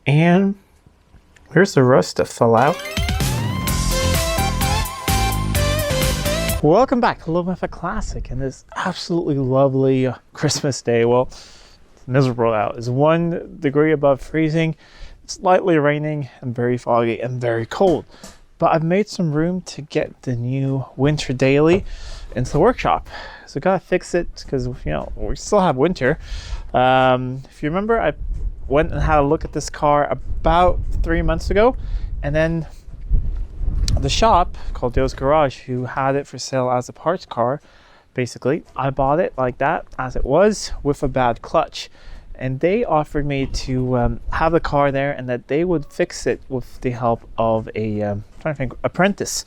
And here's the rust that fell out. Welcome back to Living with a Classic and this absolutely lovely Christmas day. Well, it's miserable out. It's 1 degree above freezing, slightly raining and very foggy and very cold. But I've made some room to get the new winter daily into the workshop. So gotta fix it because, you know, we still have winter. If you remember, I went and had a look at this car about 3 months ago, and then the shop called Joe's Garage, who had it for sale as a parts car, basically, I bought it like that as it was with a bad clutch, and they offered me to have the car there and that they would fix it with the help of a apprentice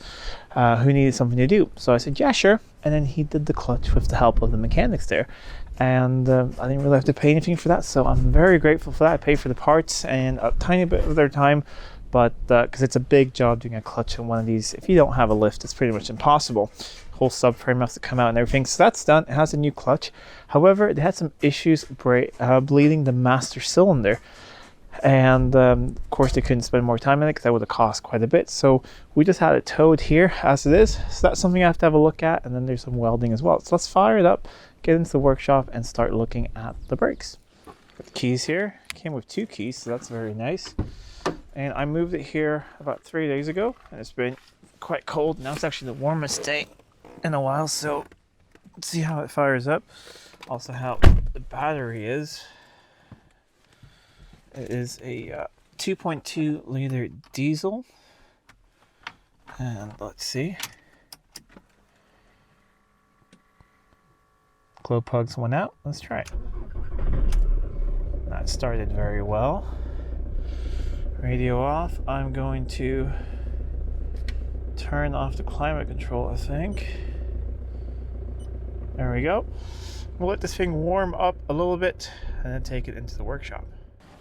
who needed something to do. So I said, yeah, sure. And then he did the clutch with the help of the mechanics there. And I didn't really have to pay anything for that, so I'm very grateful for that. I paid for the parts and a tiny bit of their time, but because it's a big job doing a clutch on one of these. If you don't have a lift, it's pretty much impossible. Whole subframe has to come out and everything, so that's done. It has a new clutch. However, it had some issues bleeding the master cylinder, and of course they couldn't spend more time on it because that would have cost quite a bit, so we just had it towed here as it is. So that's something I have to have a look at, and then there's some welding as well. So let's fire it up, get into the workshop and start looking at the brakes. Got the keys here. Came with 2 keys, so that's very nice. And I moved it here about 3 days ago, and it's been quite cold. Now it's actually the warmest day in a while, so let's see how it fires up. Also how the battery is. It is a 2.2 liter diesel, and let's see. Glow plugs went out. Let's try it. That started very well. Radio off. I'm going to turn off the climate control, I think. There we go. We'll let this thing warm up a little bit and then take it into the workshop.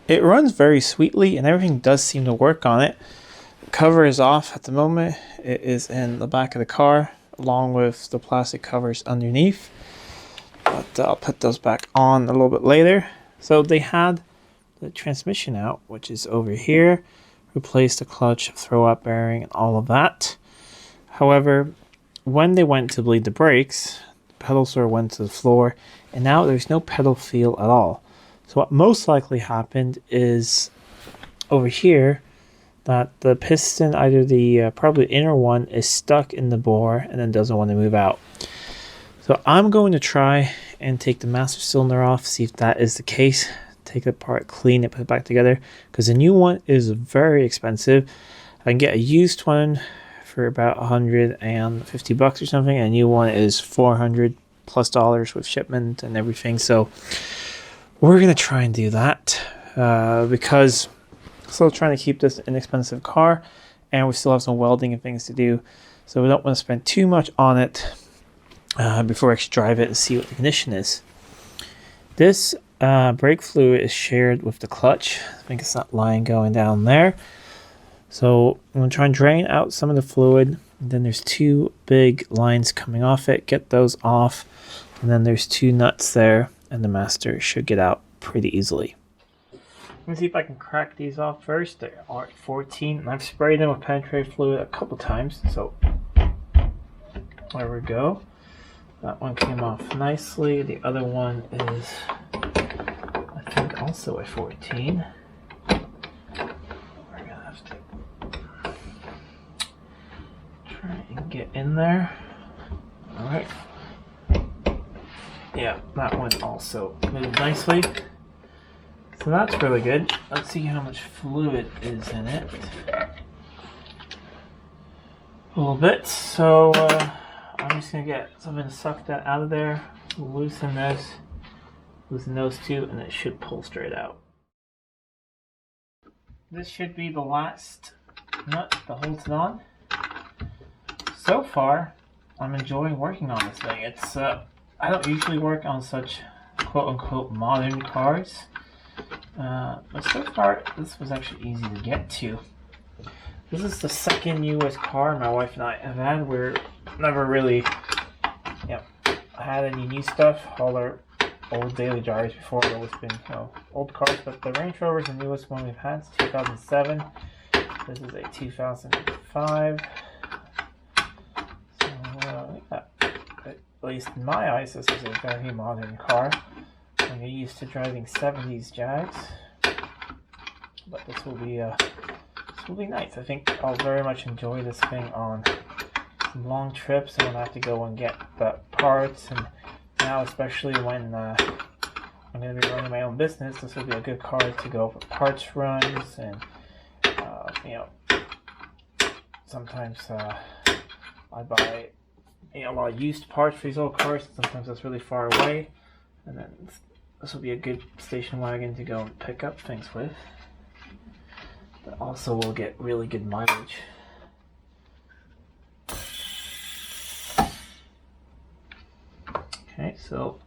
It runs very sweetly and everything does seem to work on it. The cover is off at the moment. It is in the back of the car along with the plastic covers underneath. But I'll put those back on a little bit later. So they had the transmission out, which is over here. Replaced the clutch, throw-up bearing, and all of that. However, when they went to bleed the brakes, the pedal sort of went to the floor, and now there's no pedal feel at all. So what most likely happened is over here that the piston, either the probably inner one, is stuck in the bore and then doesn't want to move out. So I'm going to try and take the master cylinder off, see if that is the case. Take it apart, clean it, put it back together, because the new one is very expensive. I can get a used one for about $150 or something, and a new one is $400+ with shipment and everything. So we're gonna try and do that because I'm still trying to keep this inexpensive car, and we still have some welding and things to do, so we don't want to spend too much on it before we actually drive it and see what the condition is. This brake fluid is shared with the clutch. I think it's that line going down there. So I'm going to try and drain out some of the fluid. And then there's 2 big lines coming off it. Get those off. And then there's 2 nuts there. And the master should get out pretty easily. Let me see if I can crack these off first. They are 14. And I've sprayed them with penetrating fluid a couple times. So there we go. That one came off nicely. The other one is, I think, also a 14. We're gonna have to try and get in there. All right. Yeah, that one also moved nicely. So that's really good. Let's see how much fluid is in it. A little bit. So I'm just going to get something to suck that out of there, loosen this, loosen those 2, and it should pull straight out. This should be the last nut that holds it on. So far, I'm enjoying working on this thing. It's I don't usually work on such quote-unquote modern cars, but so far this was actually easy to get to. This is the second US car my wife and I have had. We're never really had any new stuff. All our old daily dryers before. I've always been, old cars, but the Range Rover is the newest one we've had. It's 2007. This is a 2005. So, yeah, at least in my eyes, this is a very modern car. When you're used to driving 70s Jags, but this will be nice. I think I'll very much enjoy this thing on some long trips, and when I have to go and get the parts, and now especially when I'm going to be running my own business, this will be a good car to go for parts runs, and sometimes I buy a lot of used parts for these old cars. Sometimes that's really far away, and then this will be a good station wagon to go and pick up things with. But also will get really good mileage. Okay, so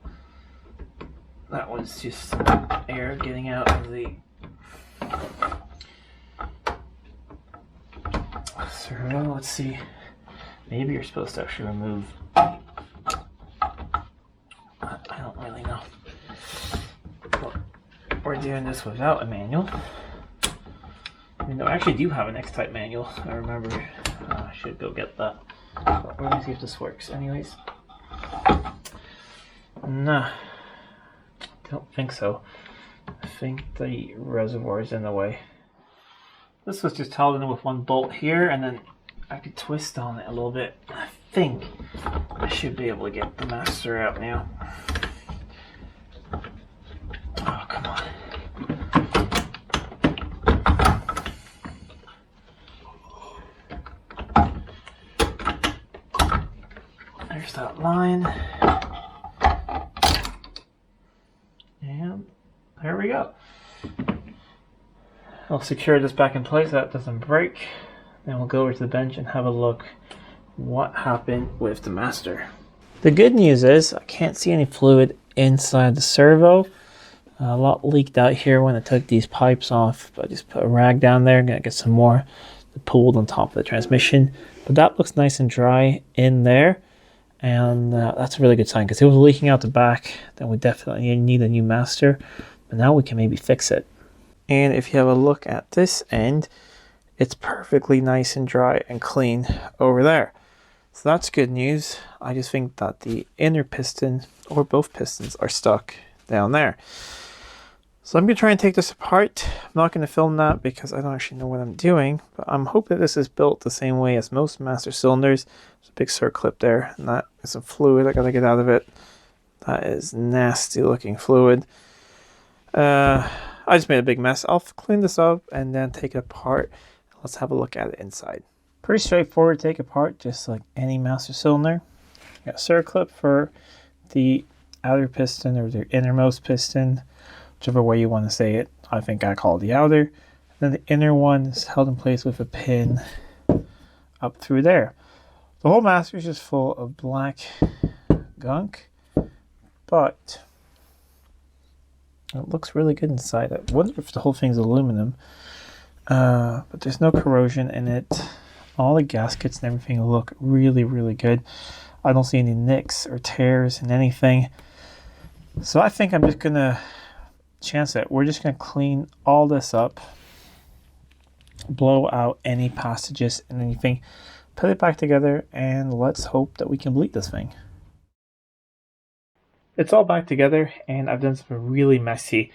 that was just some air getting out of the servo. Let's see. Maybe you're supposed to actually remove. I don't really know. Well, we're doing this without a manual. I actually do have an X-type manual. I remember. I should go get that. But we're gonna see if this works. Anyways. Nah. Don't think so. I think the reservoir is in the way. This was just held in with one bolt here, and then I could twist on it a little bit. I think I should be able to get the master out now. Oh, come on. There's that line. And there we go. I'll secure this back in place so that doesn't break. Then we'll go over to the bench and have a look what happened with the master. The good news is I can't see any fluid inside the servo. A lot leaked out here when I took these pipes off, but I just put a rag down there. I'm gonna get some more pooled on top of the transmission. But that looks nice and dry in there. And that's a really good sign, because it was leaking out the back. Then we definitely need a new master. But now we can maybe fix it. And if you have a look at this end, it's perfectly nice and dry and clean over there. So that's good news. I just think that the inner piston, or both pistons, are stuck down there. So I'm going to try and take this apart. I'm not going to film that because I don't actually know what I'm doing, but I'm hoping this is built the same way as most master cylinders. There's a big circlip there, and that is some fluid. I got to get out of it. That is nasty looking fluid. I just made a big mess. I'll clean this up and then take it apart. Let's have a look at it inside. Pretty straightforward to take apart, just like any master cylinder. Got a circlip for the outer piston or the innermost piston, whichever way you want to say it. I think I call it the outer. And then the inner one is held in place with a pin up through there. The whole master is just full of black gunk, but it looks really good inside. I wonder if the whole thing's aluminum, but there's no corrosion in it. All the gaskets and everything look really, really good. I don't see any nicks or tears in anything. So I think I'm just gonna chance it. We're just gonna clean all this up, blow out any passages and anything, put it back together, and let's hope that we can bleed this thing. It's all back together, and I've done something really messy.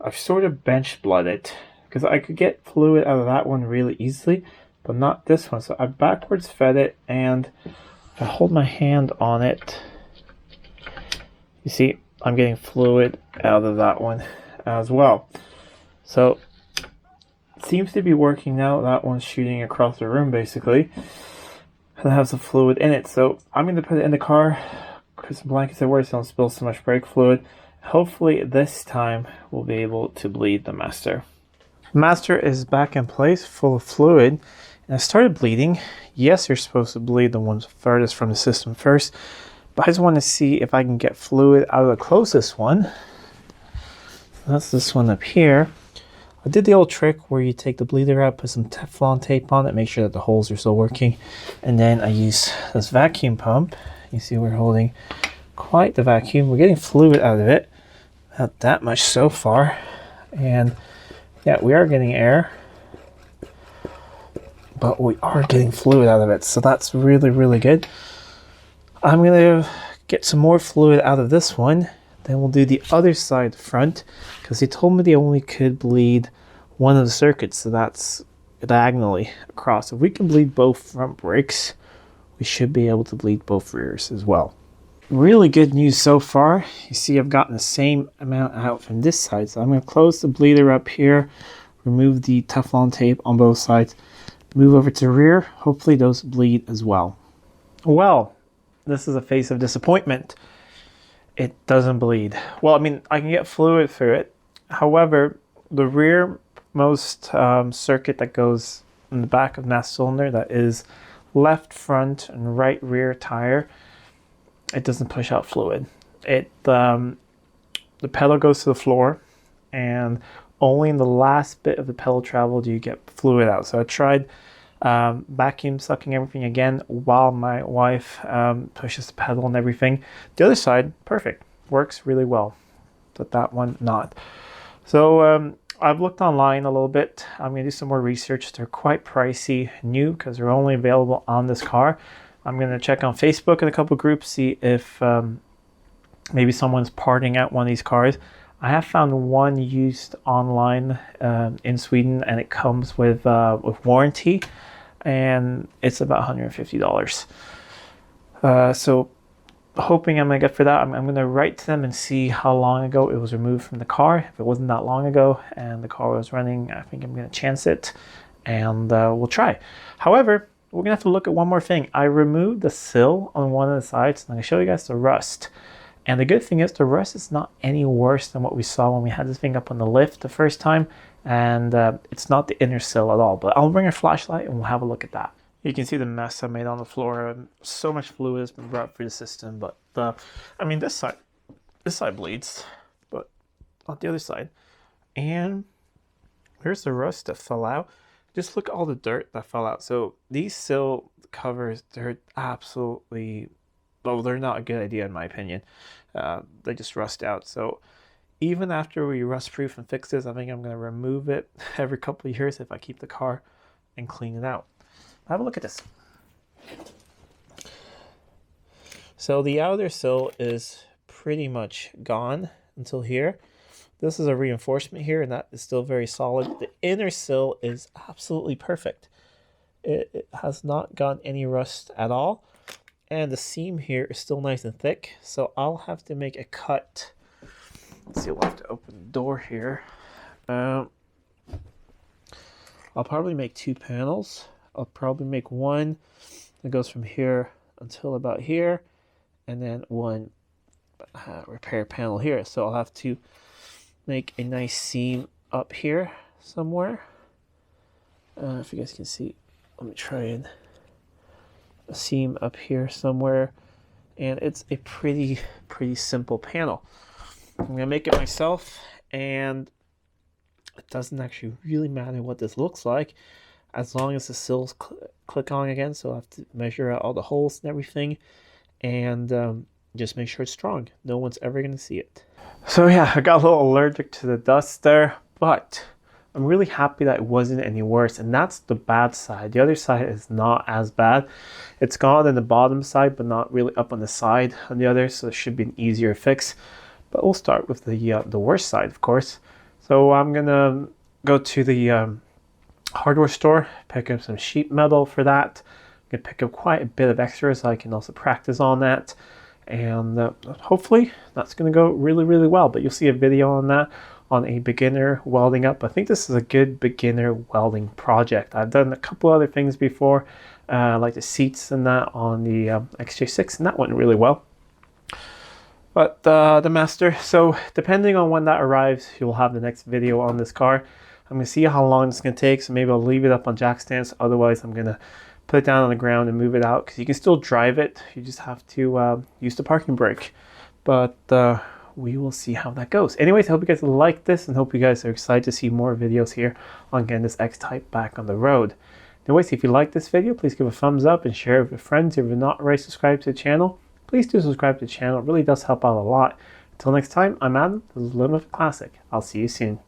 I've sort of bench blooded, because I could get fluid out of that one really easily, but not this one. So I backwards fed it, and if I hold my hand on it, you see I'm getting fluid out of that one as well. So it seems to be working now. That one's shooting across the room basically, and it has the fluid in it. So I'm going to put it in the car, put some blankets everywhere so I don't spill so much brake fluid. Hopefully this time we'll be able to bleed the master. The master is back in place, full of fluid, and I started bleeding. Yes, you're supposed to bleed the ones furthest from the system first, but I just want to see if I can get fluid out of the closest one. That's this one up here. I did the old trick where you take the bleeder out, put some Teflon tape on it, make sure that the holes are still working, and then I use this vacuum pump. You see we're holding quite the vacuum. We're getting fluid out of it. Not that much so far. And yeah, we are getting air, but we are getting fluid out of it. So that's really, really good. I'm going to get some more fluid out of this one. Then we'll do the other side front, because they told me they only could bleed one of the circuits. So that's diagonally across. If we can bleed both front brakes, we should be able to bleed both rears as well. Really good news so far. You see I've gotten the same amount out from this side. So I'm going to close the bleeder up here, remove the Teflon tape on both sides, move over to the rear. Hopefully those bleed as well. Well, this is a face of disappointment. It doesn't bleed. Well, I mean, I can get fluid through it. However, the rearmost circuit that goes in the back of the master cylinder, that is left front and right rear tire, it doesn't push out fluid. The pedal goes to the floor, and only in the last bit of the pedal travel do you get fluid out. So I tried vacuum sucking everything again while my wife pushes the pedal and everything. The other side, perfect, works really well, but that one not. So I've looked online a little bit. I'm going to do some more research. They're quite pricey, new, because they're only available on this car. I'm going to check on Facebook and a couple groups, see if maybe someone's parting out one of these cars. I have found one used online in Sweden, and it comes with warranty, and it's about $150. So hoping I'm going to get for that. I'm going to write to them and see how long ago it was removed from the car. If it wasn't that long ago and the car was running, I think I'm going to chance it, and we'll try. However, we're going to have to look at one more thing. I removed the sill on one of the sides, and I'm going to show you guys the rust. And the good thing is the rust is not any worse than what we saw when we had this thing up on the lift the first time. And it's not the inner sill at all. But I'll bring a flashlight and we'll have a look at that. You can see the mess I made on the floor. So much fluid has been brought through the system. But I mean, this side bleeds, but not the other side. And here's the rust that fell out. Just look at all the dirt that fell out. So these sill covers, they're absolutely, well, they're not a good idea in my opinion. They just rust out. So even after we rust proof and fix this, I think I'm going to remove it every couple of years if I keep the car and clean it out. Have a look at this. So the outer sill is pretty much gone until here. This is a reinforcement here, and that is still very solid. The inner sill is absolutely perfect. It has not gotten any rust at all. And the seam here is still nice and thick. So I'll have to make a cut. Let's see, we'll have to open the door here. I'll probably make 2 panels. I'll probably make one that goes from here until about here, and then one repair panel here. So I'll have to make a nice seam up here somewhere. If you guys can see, let me try and a seam up here somewhere, and it's a pretty simple panel. I'm gonna make it myself, and it doesn't actually really matter what this looks like as long as the sills click on again. So I'll have to measure out all the holes and everything, and just make sure it's strong. No one's ever gonna see it. So yeah, I got a little allergic to the dust there, but I'm really happy that it wasn't any worse, and that's the bad side. The other side is not as bad. It's gone in the bottom side, but not really up on the side on the other, so it should be an easier fix. But we'll start with the worst side, of course. So I'm gonna go to the hardware store, pick up some sheet metal for that. I'm gonna pick up quite a bit of extras so I can also practice on that. And hopefully that's going to go really well. But you'll see a video on that, on a beginner welding up. I think this is a good beginner welding project. I've done a couple other things before, like the seats and that on the XJ6, and that went really well. But the Master, so depending on when that arrives, you'll have the next video on this car. I'm going to see how long it's going to take, so maybe I'll leave it up on jack stands. Otherwise, I'm going to put it down on the ground and move it out, because you can still drive it. You just have to use the parking brake. But we will see how that goes. Anyways, I hope you guys like this, and hope you guys are excited to see more videos here on getting this X-Type back on the road. Anyways, if you like this video, please give a thumbs up and share it with your friends. If you're not already subscribed to the channel, please do subscribe to the channel. It really does help out a lot. Till next time, I'm Adam, this is Living with a Classic. I'll see you soon.